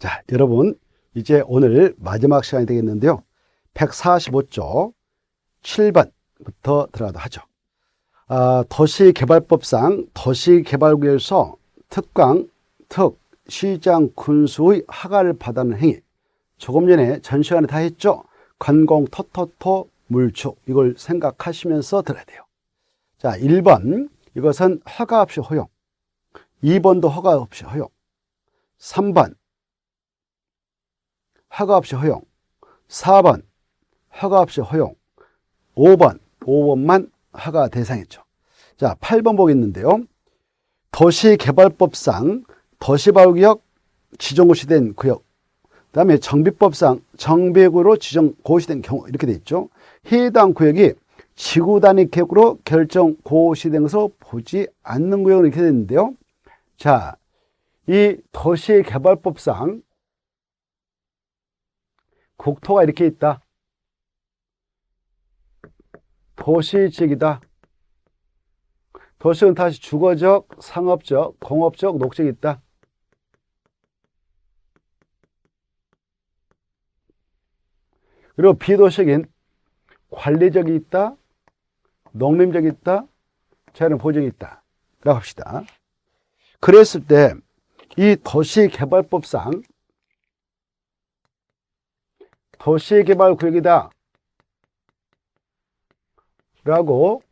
자, 여러분, 이제 오늘 마지막 시간이 되겠는데요. 145조 7번부터 들어가도록 하죠. 도시개발법상 도시개발구역에서 특강, 시장, 군수의 허가를 받는 행위. 조금 전에 전 시간에 다 했죠. 관공, 물축, 이걸 생각하시면서 들어야 돼요. 자, 1번, 이것은 허가 없이 허용. 2번도 허가 없이 허용. 3번, 허가 없이 허용. 4번, 허가 없이 허용. 5번만 허가 대상이죠. 자, 8번 보겠는데요. 도시개발법상 도시발구역 지정고시된 구역, 그 다음에 정비법상 정비구역으로 지정고시된 경우, 이렇게 돼 있죠. 해당 구역이 지구 단위 계획으로 결정 고시된 것으로 보지 않는 구역은 이렇게 되는데요. 자, 이 도시개발법상 국토가 이렇게 있다. 도시지역이다. 도시는 다시 주거적, 상업적, 공업적, 녹적이 있다. 그리고 비도시적인 관리적이 있다. 농림적이 있다. 자연 보적이 있다. 라고 합시다. 그랬을 때 이 도시개발법상 도시개발구역이다 라고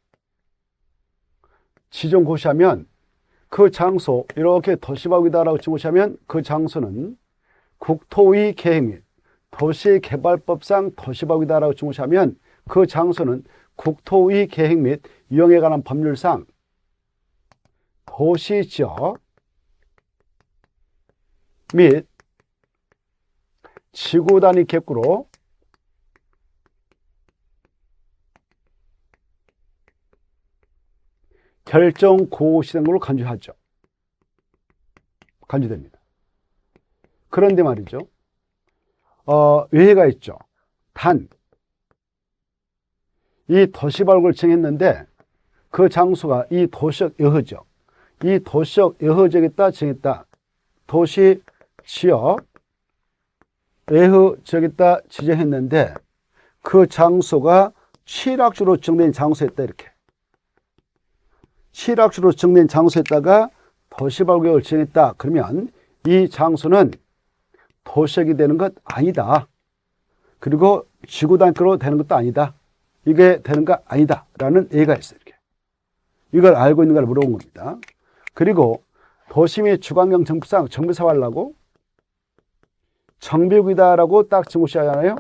지정고시하면 그 장소, 이렇게 도시발구역이다 라고 지정고시하면 그 장소는 국토의 계획 및 도시개발법상 도시발구역이다 라고 지정고시하면 그 장소는 국토의 계획 및 이용에 관한 법률상 도시지역 및 지구 단위 계획구로 결정 고시된 걸로 간주하죠. 간주됩니다. 그런데 말이죠. 예외가 있죠. 단, 이 도시발구를 정했는데 그 장소가 이 도시적 여허적, 이 도시적 여허적이다 정했다. 도시지역 여허적이다 지정했는데 그 장소가 취락주로 지정된 장소였다. 이렇게 취락주로 지정된 장소에다가 도시발구역을 지정했다. 그러면 이 장소는 도시역이 되는 것 아니다. 그리고 지구단위로 되는 것도 아니다. 이게 되는 거 아니다. 라는 예가 있어요. 이렇게. 이걸 알고 있는 걸 물어본 겁니다. 그리고 도시 및 주관경 정비상 정비사업 하려고 정비구이다라고 딱 지정고시하잖아요.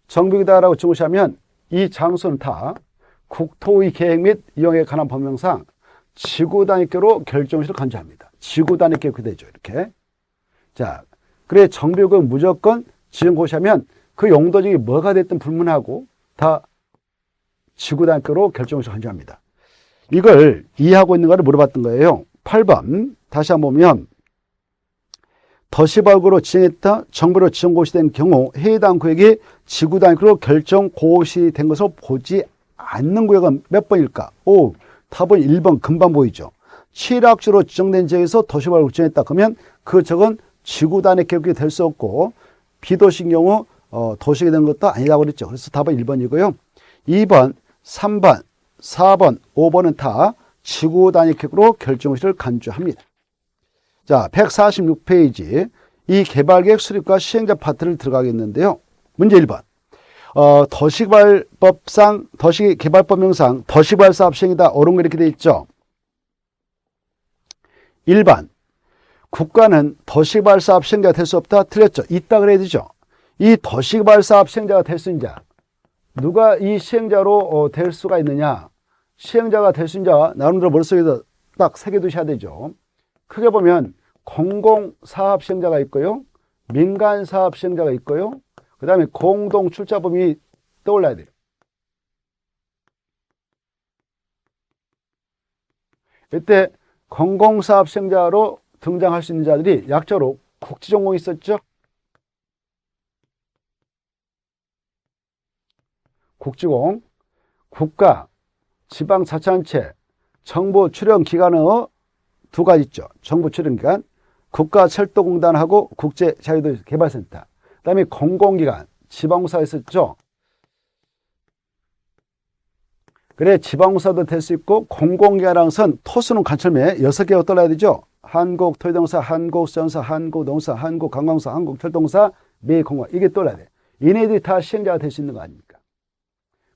정비구이다라고 지정고시하면 이 장소는 다 국토의 계획 및 이용에 관한 법령상 지구단위계로 결정시를 간주합니다. 지구단위계 그렇게 되죠. 이렇게. 자, 그래 정비구역 무조건 지정고시하면 그 용도적이 뭐가 됐든 불문하고 다 지구단위계로 결정시를 간주합니다. 이걸 이해하고 있는가를 물어봤던 거예요. 8번 다시 한번 보면 도시발구로 지정했다 정부로 지정고시된 경우 해당 구역이 지구단위계로 결정 고시된 것으로 보지 않는 구역은 몇 번일까? 답은 1번 금방 보이죠. 취락주로 지정된 지역에서 도시발구를 지정했다. 그러면 그 적은 지구단위 계획이 될 수 없고 비도시인 경우 도시가 되는 것도 아니라고 그랬죠. 그래서 답은 1번이고요. 2번, 3번, 4번, 5번은 다 지구단위 계획으로 결정시를 간주합니다. 자, 146페이지 이 개발계획 수립과 시행자 파트를 들어가겠는데요. 문제 1번. 도시개발법령상 도시개발사업 시행이다. 옳은 거 이렇게 돼 있죠. 1번. 국가는 도시개발사업 시행자가 될 수 없다. 틀렸죠. 있다 그래야 되죠. 이 도시개발사업 시행자가 될 수 있는 자. 누가 이 시행자로 될 수가 있느냐. 시행자가 될 수 있는 자 나름대로 머릿속에서 딱 새겨두셔야 되죠. 크게 보면 공공사업 시행자가 있고요. 민간사업 시행자가 있고요. 그 다음에 공동 출자범위 떠올라야 돼요. 이때 공공사업 시행자로 등장할 수 있는 자들이 약자로 국지전공이 있었죠. 국지공, 국가, 지방자치단체, 정부 출연기관의 두 가지 있죠. 정부 출연기관, 국가철도공단하고 국제자유도시개발센터, 그 다음에 공공기관, 지방공사가 있었죠. 그래, 지방공사도 될 수 있고 공공기관으로선 토수는 관철매 6개가 떠나야 되죠. 한국토지동사, 한국수자원사, 한국농사, 한국관광사, 한국철도공사, 매공사, 이게 떠나야 돼. 얘네들이 다 시행자가 될 수 있는 거 아닙니까?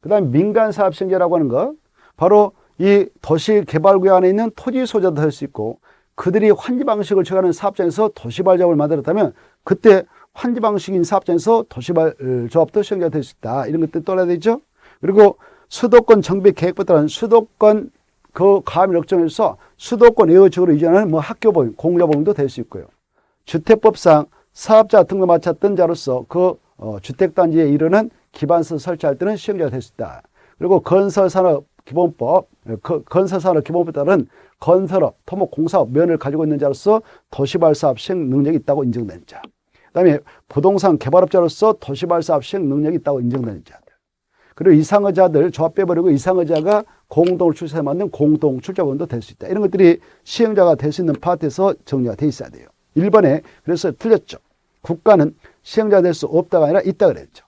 그 다음에 민간사업 시행자라고 하는 거, 바로 이 도시개발구역 안에 있는 토지 소유자도 될 수 있고, 그들이 환지방식을 취하는 사업장에서 도시발조합을 만들었다면 그때 환지방식인 사업장에서 도시발조합도 시행자가 될 수 있다. 이런 것들 떠나야 되죠. 그리고 수도권 정비 계획에 따른 수도권 그 가압 역정에서 수도권 외곽지역으로 이전하는 뭐 학교보험, 공유보험도 될 수 있고요. 주택법상 사업자 등록 마쳤던 자로서 그 주택단지에 이르는 기반시설 설치할 때는 시행자가 될 수 있다. 그리고 건설산업기본법, 건설산업기본법에 따른 건설업, 토목, 공사업 면을 가지고 있는 자로서 도시발사업 시행 능력이 있다고 인정되는 자. 그 다음에 부동산 개발업자로서 도시발사업 시행 능력이 있다고 인정되는 자들. 그리고 이상의자들 조합 빼버리고 이상의자가 공동을 출자해 만든 공동출자원도 될 수 있다. 이런 것들이 시행자가 될 수 있는 파트에서 정리가 돼 있어야 돼요. 1번에 그래서 틀렸죠. 국가는 시행자가 될 수 없다가 아니라 있다 그랬죠.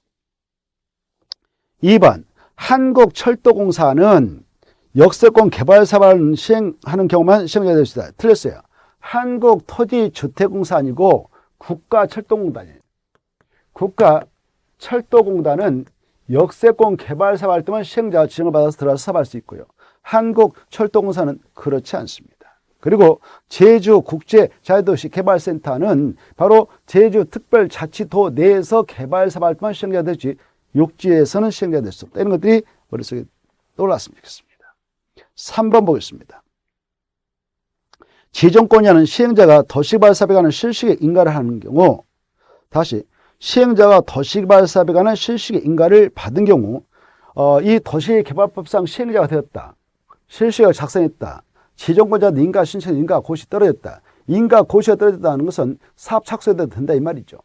2번 한국철도공사는 역세권 개발 사업을 시행하는 경우만 시행자가 될 수 있다. 틀렸어요. 한국토지주택공사 아니고 국가철도공단이에요. 국가철도공단은 역세권 개발 사업 활동은 시행자 지정을 받아서 들어가서 사업할 수 있고요. 한국철도공사는 그렇지 않습니다. 그리고 제주국제자유도시개발센터는 바로 제주특별자치도 내에서 개발 사업 활동만 시행자가 되지 육지에서는 시행자가 될 수 없다. 이런 것들이 머릿속에 떠올랐으면 좋겠습니다. 3번 보겠습니다. 지정권자는 시행자가 도시개발 사업에 관한 실시에 인가를 하는 경우, 다시 시행자가 도시개발 사업에 관한 실시의 인가를 받은 경우 이 도시개발법상 시행자가 되었다. 실시가 작성했다. 지정권자도 인가 신청, 인가 고시 떨어졌다. 인가 고시가 떨어졌다는 것은 사업 착수해도 된다 이 말이죠.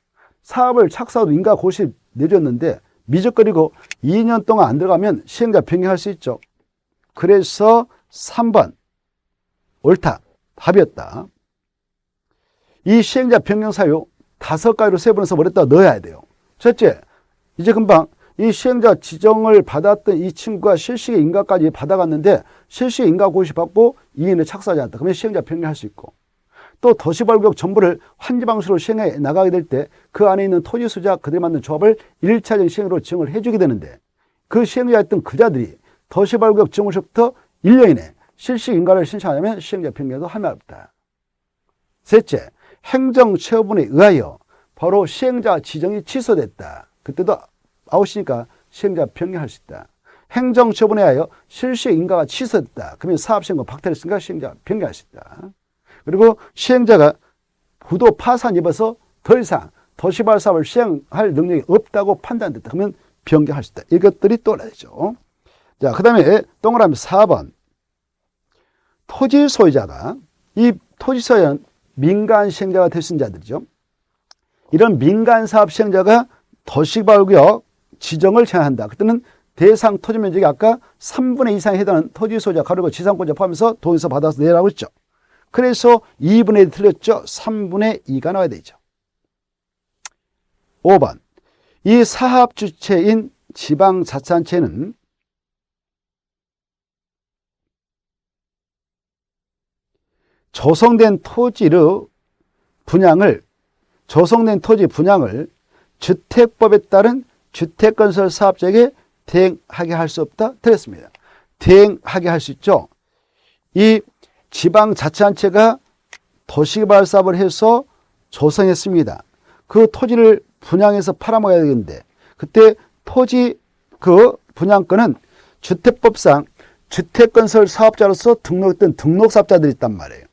사업을 착수하고 인가 고시 내줬는데 미적거리고 2년 동안 안 들어가면 시행자 변경할 수 있죠. 그래서 3번 옳다. 답이었다. 이 시행자 변경 사유 5가지로 세분해서 머리에다 넣어야 돼요. 첫째, 이제 금방 이 시행자 지정을 받았던 이 친구가 실시의 인가까지 받아갔는데 실시의 인가 고시 받고 2년에 착수하지 않았다. 그러면 시행자 변경할 수 있고, 또 도시발구역 전부를 환지방식으로 시행해 나가게 될 때 그 안에 있는 토지 소유자 그들이 만든 조합을 1차적 시행으로 지정을 해주게 되는데 그 시행자였던 그자들이 도시발구역 지정으로부터 1년 이내 실시 인가를 신청하려면 시행자 변경에도 할 말 없다. 셋째, 행정처분에 의하여 바로 시행자 지정이 취소됐다. 그때도 아웃이니까 시행자 변경할 수 있다. 행정처분에 의하여 실시 인가가 취소됐다. 그러면 사업시행과 박탈했으니까 시행자 변경할 수 있다. 그리고 시행자가 부도 파산 입어서 더 이상 도시발 사업을 시행할 능력이 없다고 판단됐다. 그러면 변경할 수 있다. 이것들이 떠나야죠. 자, 그 다음에 동그라미 4번. 토지 소유자가, 이 토지 소유자는 민간 시행자가 될 수 있는 자들이죠. 이런 민간 사업 시행자가 도시개발구역 지정을 제한한다. 그때는 대상 토지 면적이 아까 3분의 2상에 해당하는 토지 소유자 가로고 지상권자 포함해서 동에서 받아서 내라고 했죠. 그래서 2분의 1 틀렸죠. 3분의 2가 나와야 되죠. 5번. 이 사업 주체인 지방자치단체는 조성된 토지 분양을 주택법에 따른 주택건설 사업자에게 대행하게 할 수 없다. 틀렸습니다. 대행하게 할 수 있죠. 이 지방자치단체가 도시개발 사업을 해서 조성했습니다. 그 토지를 분양해서 팔아먹어야 되는데 그때 토지 그 분양권은 주택법상 주택건설 사업자로서 등록했던 등록사업자들이 있단 말이에요.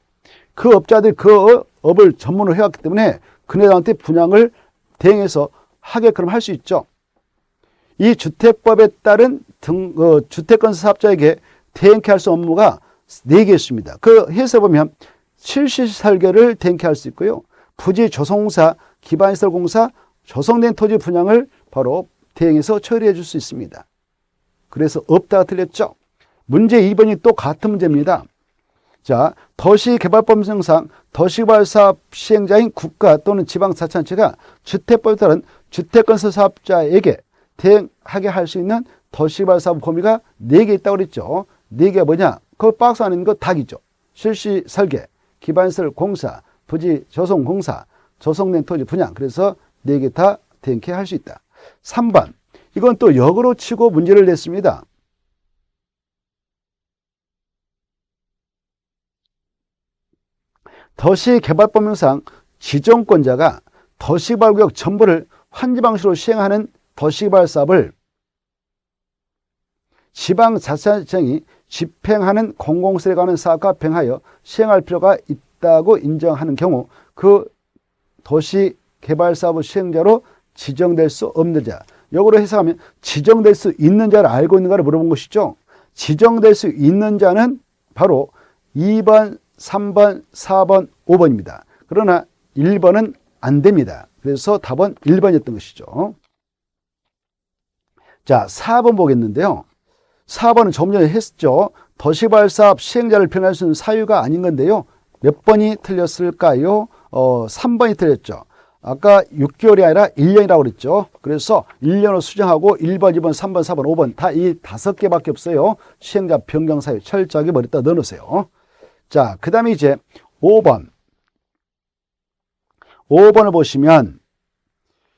그 업자들이 그 업을 전문으로 해왔기 때문에 그네들한테 분양을 대행해서 하게끔 할 수 있죠. 이 주택법에 따른 주택건설 사업자에게 대행케 할 수 없는 업무가 4개 있습니다. 그 해서 보면 실시설계를 대행케 할 수 있고요. 부지 조성공사, 기반시설공사, 조성된 토지 분양을 바로 대행해서 처리해 줄 수 있습니다. 그래서 없다가 틀렸죠. 문제 2번이 또 같은 문제입니다. 자, 도시개발법령상 도시개발사업 시행자인 국가 또는 지방자치단체가 주택법에 따른 주택건설 사업자에게 대행하게 할 수 있는 도시개발사업 범위가 4개 있다고 그랬죠. 4개가 뭐냐? 그 박스 안에 있는 거 닭이죠. 실시 설계, 기반시설 공사, 부지 조성 공사, 조성된 토지 분양. 그래서 4개 다 대행케 할 수 있다. 3번. 이건 또 역으로 치고 문제를 냈습니다. 도시개발법령상 지정권자가 도시개발구역 전부를 환지방식으로 시행하는 도시개발사업을 지방자치단체장이 집행하는 공공세에 관한 사업과 병하여 시행할 필요가 있다고 인정하는 경우 그 도시개발사업 시행자로 지정될 수 없는 자. 역으로 해석하면 지정될 수 있는 자를 알고 있는가를 물어본 것이죠. 지정될 수 있는 자는 바로 2번, 3번, 4번, 5번입니다. 그러나 1번은 안 됩니다. 그래서 답은 1번이었던 것이죠. 자, 4번 보겠는데요. 4번은 좀 전에 했죠. 도시개발사업 시행자를 변할 수 있는 사유가 아닌 건데요. 몇 번이 틀렸을까요? 3번이 틀렸죠. 아까 6개월이 아니라 1년이라고 그랬죠. 그래서 1년으로 수정하고 1번, 2번, 3번, 4번, 5번 다 이 5개밖에 없어요. 시행자 변경 사유 철저하게 머리에다 넣어놓으세요. 자, 그 다음에 이제 5번. 5번을 보시면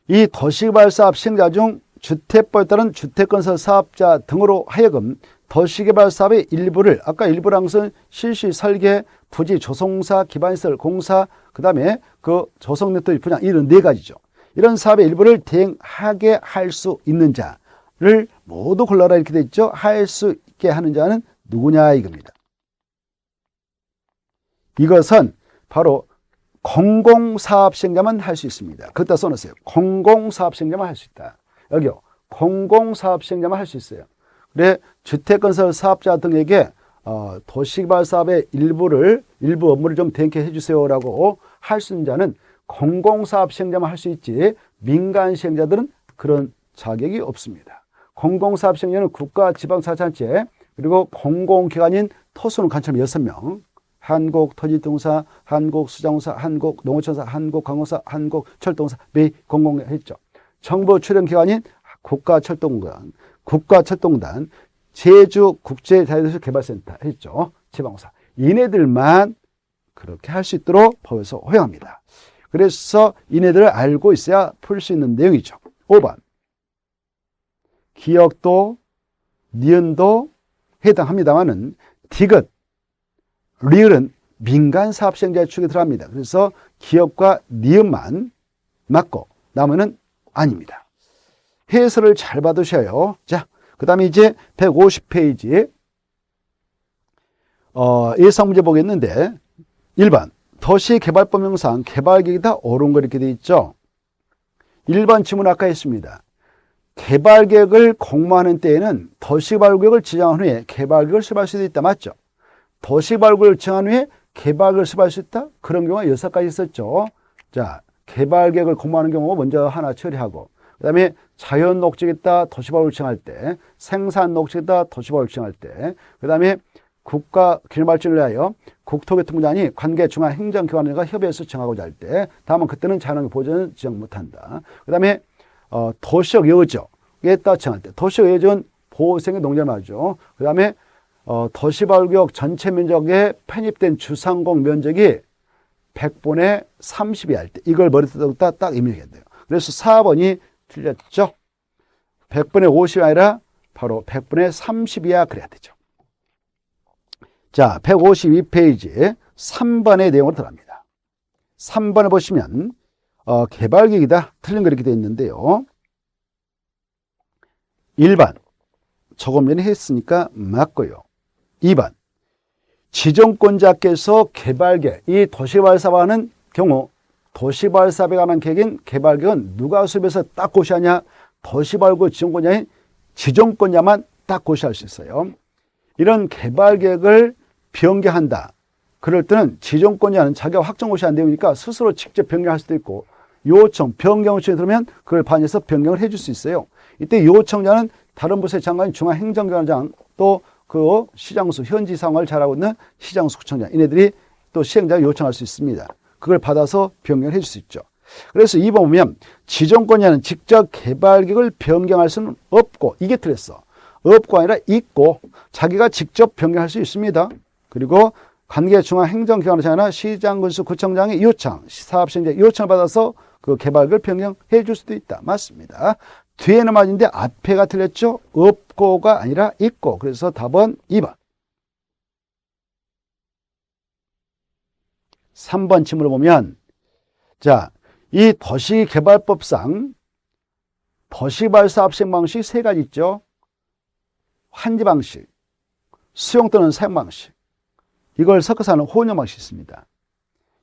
이 도시개발사업 시행자 중 주택법에 따른 주택건설 사업자 등으로 하여금 도시개발사업의 일부를 아까 일부란 것은 실시 설계, 부지 조성사, 기반시설 공사, 그 다음에 그 조성 네트워크 분양 이런 4가지죠. 이런 사업의 일부를 대행하게 할 수 있는 자를 모두 골라라 이렇게 돼 있죠. 할 수 있게 하는 자는 누구냐 이겁니다. 이것은 바로 공공사업 시행자만 할 수 있습니다. 그것다 써놓으세요. 공공사업 시행자만 할 수 있다. 여기요. 공공사업 시행자만 할 수 있어요. 그래 주택건설 사업자 등에게 도시개발 사업의 일부 업무를 좀 대행해 주세요라고 할 수 있는 자는 공공사업 시행자만 할 수 있지 민간 시행자들은 그런 자격이 없습니다. 공공사업 시행자는 국가 지방자치단체 그리고 공공기관인 토수는 간첩 6명 한국토지동사, 한국수자공사, 한국농어촌사, 한국관공사, 한국철도공사 매 공공했죠. 정부 출연기관인 국가철도공단, 제주국제자유도시개발센터 했죠. 지방공사. 이네들만 그렇게 할 수 있도록 법에서 허용합니다. 그래서 이네들을 알고 있어야 풀 수 있는 내용이죠. 5번. 기역도, 니은도 해당합니다만은 디귿, 리을은 민간 사업 시행자의 축에 들어갑니다. 그래서 기역과 니은만 맞고 나머지는 아닙니다. 해설을 잘 받으셔요. 자, 그 다음에 이제 150페이지 예상 문제 보겠는데 1번 도시개발법령상 개발계획이다 옳은 거 이렇게 돼 있죠. 1번 질문 아까 했습니다. 개발계획을 공모하는 때에는 도시개발구역을 지정한 후에 개발계획을 수립할 수도 있다. 맞죠? 도시개발구역을 지정한 후에 개발계획을 수립할 수 있다? 그런 경우가 6가지 있었죠. 자, 개발계획을 공모하는 경우 먼저 하나 처리하고 그 다음에 자연녹지겠다 도시개발을 지정할 때, 생산녹지겠다 도시개발을 지정할 때, 그 다음에 국가 균형 발전을 위하여 국토교통부장이 관계 중앙행정기관과 협의해서 정하고자 할 때, 다만 그때는 자연환경 보전은 지정 못한다. 그 다음에 도시적 여지에 따라 정할 때, 도시적 여지는 보호생의 농지를 말이죠. 그 다음에 도시개발구역 전체 면적에 편입된 주상공 면적이 100분의 30이 할 때, 이걸 머리에다 딱 입력해야 돼요. 그래서 4번이 틀렸죠. 100분의 50이 아니라 바로 100분의 30이야 그래야 되죠. 자, 152페이지 3번의 내용으로 들어갑니다. 3번을 보시면 개발계획이다. 틀린 거 이렇게 되어 있는데요. 1번 조금 전에 했으니까 맞고요. 2번 지정권자께서 개발계획, 이 도시개발사업하는 경우 도시개발사업에 관한 계획인 개발계획은 누가 수립해서 딱 고시하냐? 도시개발구 지정권자인 지정권자만 딱 고시할 수 있어요. 이런 개발계획을 변경한다. 그럴 때는 지정권자는 자기가 확정 고시한 내용이니까 스스로 직접 변경할 수도 있고 요청, 변경 요청이 들어오면 그걸 반영해서 변경을 해줄 수 있어요. 이때 요청자는 다른 부서의 장관인 중앙행정기관장 또 그 시장수 현지 상황을 잘 알고 있는 시장수 구청장 이네들이 또 시행자가 요청할 수 있습니다. 그걸 받아서 변경을 해줄 수 있죠. 그래서 2번 보면 지정권자는 직접 개발계획을 변경할 수는 없고 이게 틀렸어. 없고 아니라 있고 자기가 직접 변경할 수 있습니다. 그리고 관계 중앙행정기관이나 시장군수 구청장의 요청, 사업시행자 요청을 받아서 그 개발계획을 변경해 줄 수도 있다. 맞습니다. 뒤에는 맞는데 앞에가 틀렸죠. 없고가 아니라 있고. 그래서 답은 2번. 3번 질문을 보면 자, 이 도시개발법상 도시개발 사업 시행 방식 세 가지 있죠. 환지 방식, 수용 또는 사용 방식, 이걸 섞어서 하는 혼용 방식이 있습니다.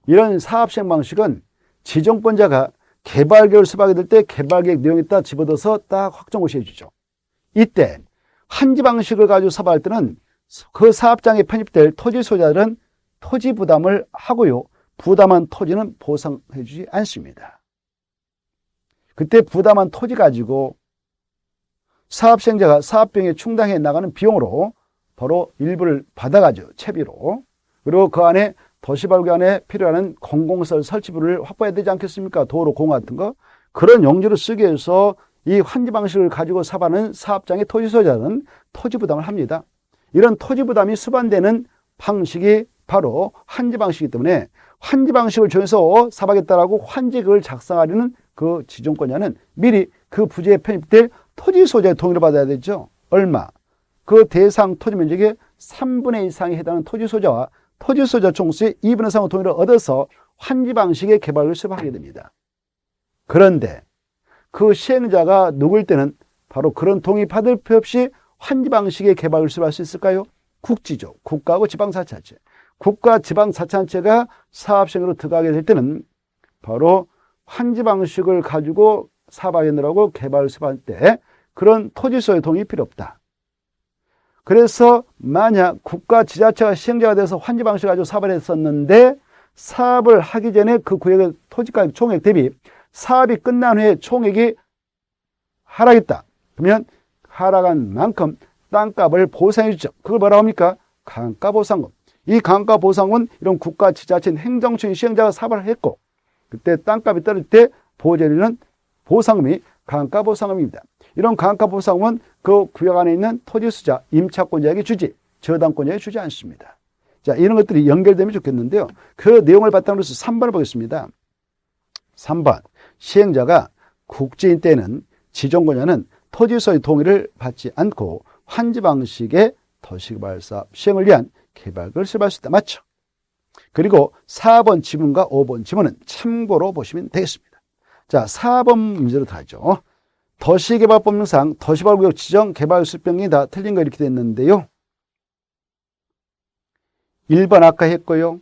이런 사업 시행 방식은 지정권자가 개발계획을 수립하게 될 때 개발계획 내용에 따라 집어넣어서 딱 확정고시해 주죠. 이때 환지 방식을 가지고 사업할 때는 그 사업장에 편입될 토지 소유자들은 토지 부담을 하고요. 부담한 토지는 보상해 주지 않습니다. 그때 부담한 토지 가지고 사업 시행자가 사업 비용에 충당해 나가는 비용으로 바로 일부를 받아가죠. 채비로. 그리고 그 안에 도시발굴 안에 필요한 공공시설 설치부를 확보해야 되지 않겠습니까? 도로, 공원 같은 거. 그런 용지를 쓰기 위해서 이 환지 방식을 가지고 사업하는 사업장의 토지 소유자는 토지 부담을 합니다. 이런 토지 부담이 수반되는 방식이 바로 환지 방식이기 때문에 환지 방식을 정해서 사업하겠다라고 환지계획을 작성하려는 그 지정권자는 미리 그 부지에 편입될 토지 소유자의 동의를 받아야 되죠. 얼마? 그 대상 토지 면적의 3분의 2 이상에 해당하는 토지 소유자와 토지 소유자 총수의 2분의 3의 동의를 얻어서 환지 방식의 개발을 수립하게 됩니다. 그런데 그 시행자가 누구일 때는 바로 그런 동의 받을 필요 없이 환지 방식의 개발을 수립할 수 있을까요? 국지죠. 국가하고 지방자치단체. 국가 지방자치단체가 사업 시행으로 들어가게 될 때는 바로 환지 방식을 가지고 사업하겠느라고 개발을 수립할 때 그런 토지 소유 동의 필요 없다. 그래서 만약 국가 지자체가 시행자가 돼서 환지 방식을 가지고 사업을 했었는데 사업을 하기 전에 그 구역의 토지가격 총액 대비 사업이 끝난 후에 총액이 하락했다. 그러면 하락한 만큼 땅값을 보상해 주죠. 그걸 뭐라고 합니까? 강가보상금. 이 강가보상은 이런 국가 지자체 행정처의 시행자가 사업을 했고 그때 땅값이 떨어질 때 보호해주는 보상금이 강가보상금입니다. 이런 강가보상금은 그 구역 안에 있는 토지수자, 임차권자에게 주지 저당권자에게 주지 않습니다. 자, 이런 것들이 연결되면 좋겠는데요. 그 내용을 바탕으로 해서 3번을 보겠습니다. 3번 시행자가 국지인 때는 지정권자는 토지소유 동의를 받지 않고 환지 방식의 도시개발사업 시행을 위한 개발을 수립할 수 있다. 맞죠? 그리고 4번 지문과 5번 지문은 참고로 보시면 되겠습니다. 자, 4번 문제로 들어가죠. 도시개발법령상 도시개발구역 지정 개발 수립변경이 다 틀린 거 이렇게 됐는데요. 1번 아까 했고요.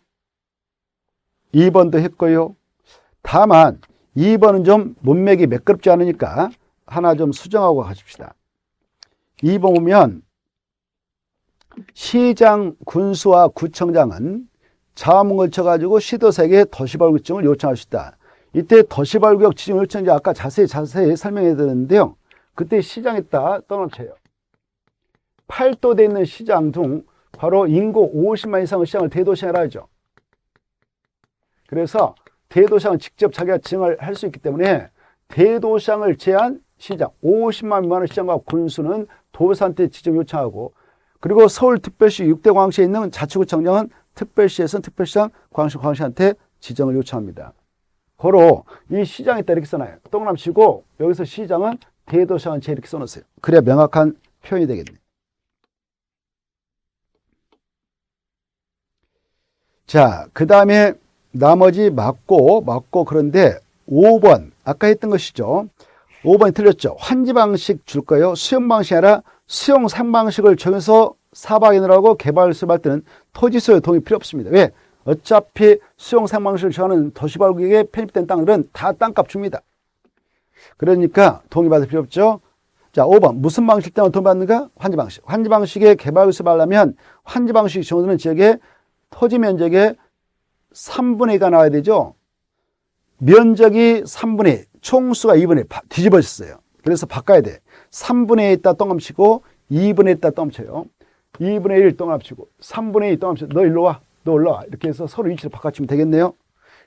2번도 했고요. 다만 2번은 좀 문맥이 매끄럽지 않으니까 하나 좀 수정하고 가십시다. 2번 보면 시장, 군수와 구청장은 자문을 쳐가지고 시도사에게 도시개발구역 지정을 요청할 수 있다. 이때 도시개발구역 지정 요청자 아까 자세히 설명해 드렸는데요. 그때 시장에다 떠놓쳐요. 8도돼 있는 시장 중 바로 인구 50만 이상의 시장을 대도시장이라 하죠. 그래서 대도시장은 직접 자기가 지정을 할 수 있기 때문에 대도시장을 제한 시장 50만 미만의 시장과 군수는 도지사한테 지정 요청하고 그리고 서울특별시 6대 광시에 있는 자치구청장은 특별시에서는 특별시장, 광시한테 지정을 요청합니다. 고로 이 시장에 따라 이렇게 써놔요. 동그라미 치고 여기서 시장은 대도시장은 제 이렇게 써놓으세요. 그래야 명확한 표현이 되겠네요. 자, 그 다음에 나머지 맞고 그런데 5번 아까 했던 것이죠. 5번이 틀렸죠. 환지 방식 줄 거예요. 수용 방식이 아니라 수용 상 방식을 정해서 사업하겠느라고 개발을 수립할 때는 토지 소유 동의 필요 없습니다. 왜? 어차피 수용 상 방식을 정하는 도시개발구역에 편입된 땅들은 다 땅값 줍니다. 그러니까 동의받을 필요 없죠. 자, 5번 무슨 방식 때문에 동의받는가? 환지 방식. 환지 방식의 개발을 수립하려면 환지 방식이 정해지는 지역의 토지 면적의 3분의 2가 나와야 되죠. 면적이 3분의 2, 총수가 2분의 1 뒤집어졌어요. 그래서 바꿔야 돼. 3분의 2 있다 똥감치고 2분의 1 있다 똥쳐요. 2분의 1 동합치고 3분의 2 동합치고 너 일로 와, 너 올라와. 이렇게 해서 서로 위치를 바꿔치면 되겠네요.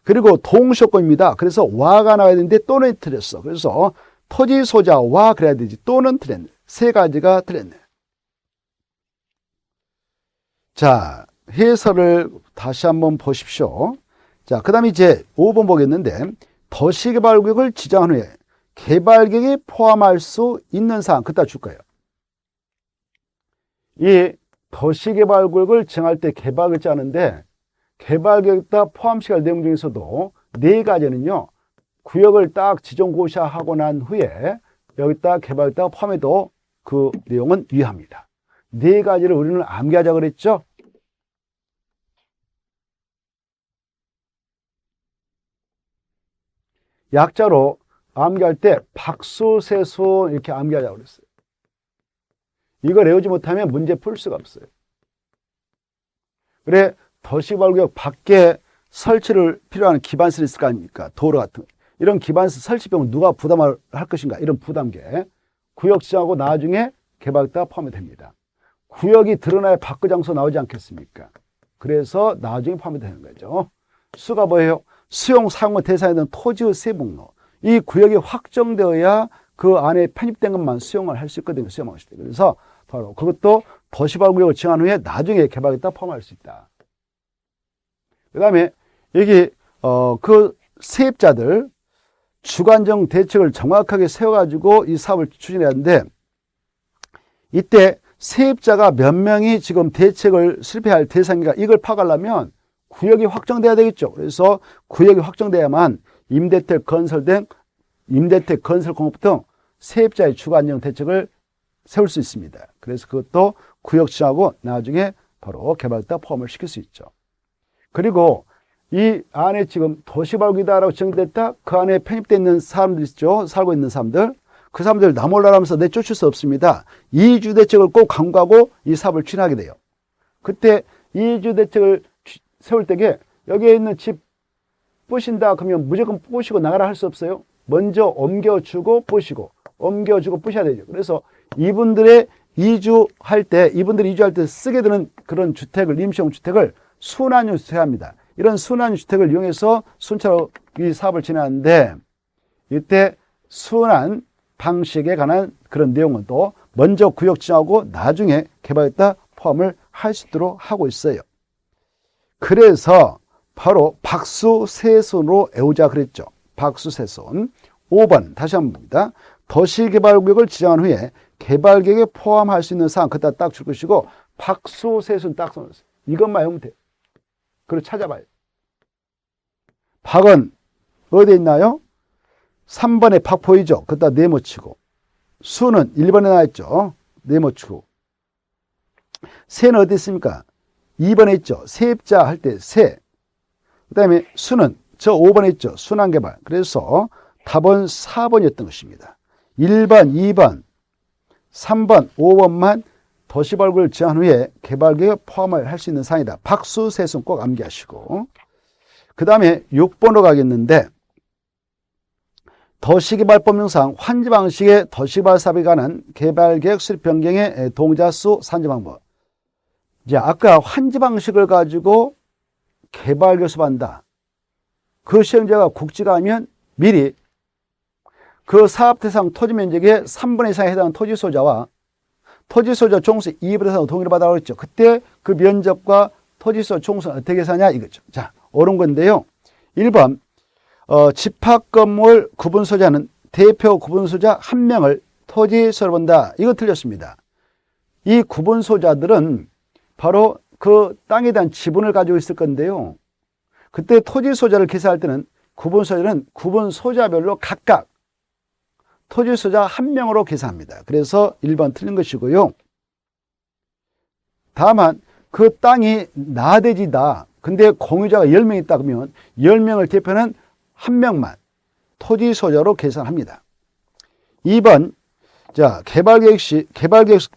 그리고 동시효과입니다. 그래서 와가 나와야 되는데 또는 틀렸어. 그래서 토지 소자 와 그래야 되지. 또는 틀렸네. 세 가지가 틀렸네. 자, 해설을 다시 한번 보십시오. 자, 그 다음에 이제 5번 보겠는데, 도시개발구역을 지정한 후에 개발계획에 포함할 수 있는 사항, 그따 줄 거예요. 이 도시개발구역을 정할 때 개발을 짜는데, 개발계획에다 포함시킬 내용 중에서도 네 가지는요, 구역을 딱 지정고시하고 난 후에 여기다 개발에다 포함해도 그 내용은 유효합니다. 네 가지를 우리는 암기하자 그랬죠? 약자로 암기할 때 박수세수 이렇게 암기하자고 그랬어요. 이걸 외우지 못하면 문제 풀 수가 없어요. 그래, 도시개발구역 밖에 설치를 필요한 기반시설이 있을 거 아닙니까? 도로 같은 이런 기반시설 설치 비용은 누가 부담을 할 것인가? 이런 부담계. 구역 지정하고 나중에 개발에다 포함이 됩니다. 구역이 드러나야 밖의 장소 나오지 않겠습니까? 그래서 나중에 포함이 되는 거죠. 수가 뭐예요? 수용, 사용의 대상에 대한 토지의 세목록. 이 구역이 확정되어야 그 안에 편입된 것만 수용을 할 수 있거든요. 수용할 수 있다. 그래서 바로 그것도 도시개발구역을 정한 후에 나중에 개발에다 포함할 수 있다. 그 다음에 여기 그 세입자들 주관적 대책을 정확하게 세워가지고 이 사업을 추진해야 하는데, 이때 세입자가 몇 명이 지금 대책을 실패할 대상인가 이걸 파악하려면 구역이 확정돼야 되겠죠. 그래서 구역이 확정돼야만 임대택 건설 등 임대택 건설 공업 등 세입자의 주관적 대책을 세울 수 있습니다. 그래서 그것도 구역 지정하고 나중에 바로 개발에다 포함을 시킬 수 있죠. 그리고 이 안에 지금 도시개발구역이다라고 정됐다. 그 안에 편입되어 있는 사람들 있죠. 살고 있는 사람들. 그 사람들 나 몰라라면서 내쫓을 수 없습니다. 이주대책을 꼭 강구하고 이 사업을 추진하게 돼요. 그때 이주대책을 세울 때에 여기에 있는 집 부신다 그러면 무조건 부시고 나가라 할 수 없어요. 먼저 옮겨주고 부시고 옮겨주고 부셔야 되죠. 그래서 이분들이 이주할 때 쓰게 되는 그런 주택을, 임시용 주택을 순환형 주택합니다. 이런 순환 주택을 이용해서 순차로 이 사업을 진행하는데, 이때 순환 방식에 관한 그런 내용은 또 먼저 구역 지정하고 나중에 개발에다 포함을 할 수 있도록 하고 있어요. 그래서 바로 박수세손으로 외우자 그랬죠. 박수세손. 5번 다시 한번 봅니다. 도시개발구역을 지정한 후에 개발계획에 포함할 수 있는 사항 그다 딱 줄 것이고, 박수세손 딱 써놓으세요. 이것만 외우면 돼요. 그리고 찾아봐요. 박은 어디에 있나요? 3번에 박 보이죠? 그다 네모치고. 수는 1번에 나와있죠? 네모치고. 세는 어디 있습니까? 2번에 있죠? 세입자 할 때 세. 그 다음에 수는 저 5번에 있죠? 순환개발. 그래서 답은 4번이었던 것입니다. 1번, 2번, 3번, 5번만 도시개발구역을 지정한 후에 개발계획에 포함을 할 수 있는 사항이다. 박수세손 꼭 암기하시고. 그 다음에 6번으로 가겠는데, 도시개발법령상 환지 방식의 도시개발 사업에 관한 개발계획 수립 변경의 동의자수 산정 방법. 이제 아까 환지 방식을 가지고 개발계획 수립한다. 그 시행자가 국지가 아니면 미리 그 사업 대상 토지 면적의 3분의 2 이상에 해당하는 토지 소유자와 토지 소유자 총수 2분의 3 동의를 받아라고 했죠. 그때 그 면적과 토지 소유 총수는 어떻게 계산하냐 이거죠. 자, 옳은 건데요. 1번 집합건물 구분 소유자는 대표 구분 소유자 1명을 토지 소유로 본다. 이거 틀렸습니다. 이 구분 소유자들은 바로 그 땅에 대한 지분을 가지고 있을 건데요. 그때 토지 소유자를 계산할 때는 구분 소유자는 구분 소유자별로 각각 토지 소유자 1명으로 계산합니다. 그래서 1번 틀린 것이고요. 다만 그 땅이 나대지다. 근데 공유자가 10명 있다 그러면 10명을 대표하는 1명만 토지 소유자로 계산합니다. 2번 자, 개발계획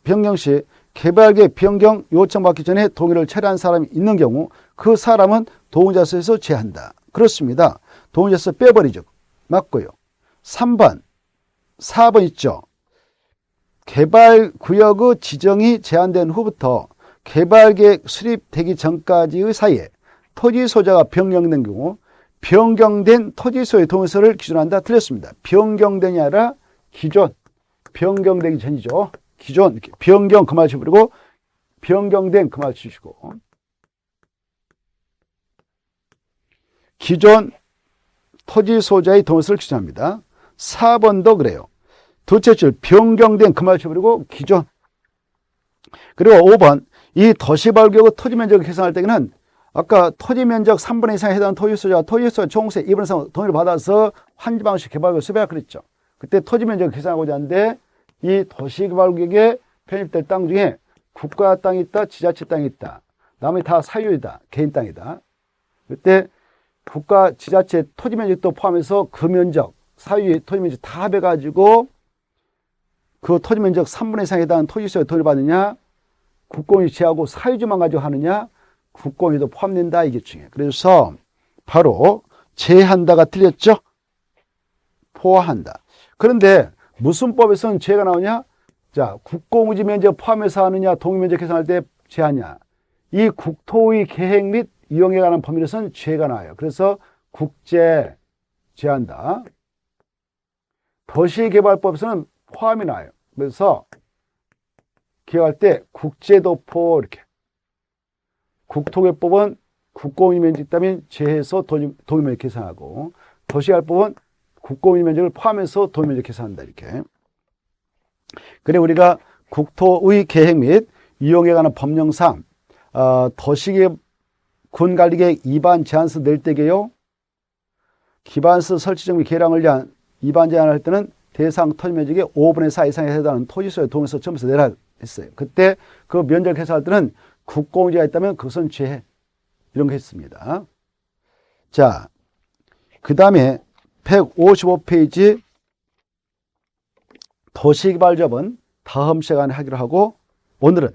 변경 시 개발계획 변경 요청받기 전에 동의를 철회한 사람이 있는 경우 그 사람은 동의자수에서 제한다. 그렇습니다. 동의자수 빼버리죠. 맞고요. 3번 4번 있죠. 개발구역의 지정이 제한된 후부터 개발계획 수립되기 전까지의 사이에 토지 소재가 변경된 경우 변경된 토지소의 동의서를 기준으로 한다. 틀렸습니다. 변경된이 아니라 기존. 변경되기 전이죠. 기존. 변경 그 말 치우고 변경된 그 말 치우시고 기존 토지 소재의 동의서를 기준합니다. 4번도 그래요. 둘째 줄 변경된 그 말 치우고 기존. 그리고 5번 이 도시발교구 토지 면적을 계산할 때는 아까 토지 면적 3분의 2상에 해당하는 토지 소재와 토지 소재 총세 2분의 3 동의를 받아서 환지방식 개발구역 수배하라 그랬죠. 그때 토지 면적을 계산하고자 하는데 이 도시개발구역에 편입될 땅 중에 국가 땅이 있다, 지자체 땅이 있다. 나머지 다 사유이다, 개인 땅이다. 그때 국가, 지자체 토지 면적도 포함해서 그 면적, 사유의 토지 면적 다 합해가지고 그 토지 면적 3분의 2상에 해당하는 토지 소재 동의를 받느냐, 국공유 제하고 사유지만 가지고 하느냐, 국공유도 포함된다 이게 중요해요. 그래서 바로 제한다가 틀렸죠? 포함한다. 그런데 무슨 법에서는 제가 나오냐? 자, 국공유지 면적 포함해서 하느냐, 동의면적 계산할 때 제하냐. 이 국토의 계획 및 이용에 관한 법률에서는 제가 나와요. 그래서 국제 제한다. 도시개발법에서는 포함이 나와요. 그래서 기억할 때 국제도포 이렇게. 국토개법은 국공유 면적 있다면 제해서 동의면적 계산하고 도시개발법은 국공유 면적을 포함해서 동의면적 계산한다 이렇게. 그래 우리가 국토의 계획 및 이용에 관한 법령상 도시계획 군관리계획 입안 제한서 낼 때게요. 기반서 설치적 및 계량을 위한 입안 제한을 할 때는 대상 토지 면적의 5분의 4 이상에 해당하는 토지소의 동의서 처음에서 내라 했어요. 그때 그 면적 계산할 때는 국공유지가 있다면 그것은 제해. 이런 거 했습니다. 자, 그 다음에 155페이지 도시개발법은 다음 시간에 하기로 하고 오늘은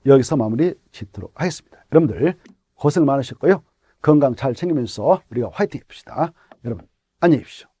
여기서 마무리 짓도록 하겠습니다. 여러분들 고생 많으셨고요. 건강 잘 챙기면서 우리가 화이팅 해봅시다. 여러분 안녕히 계십시오.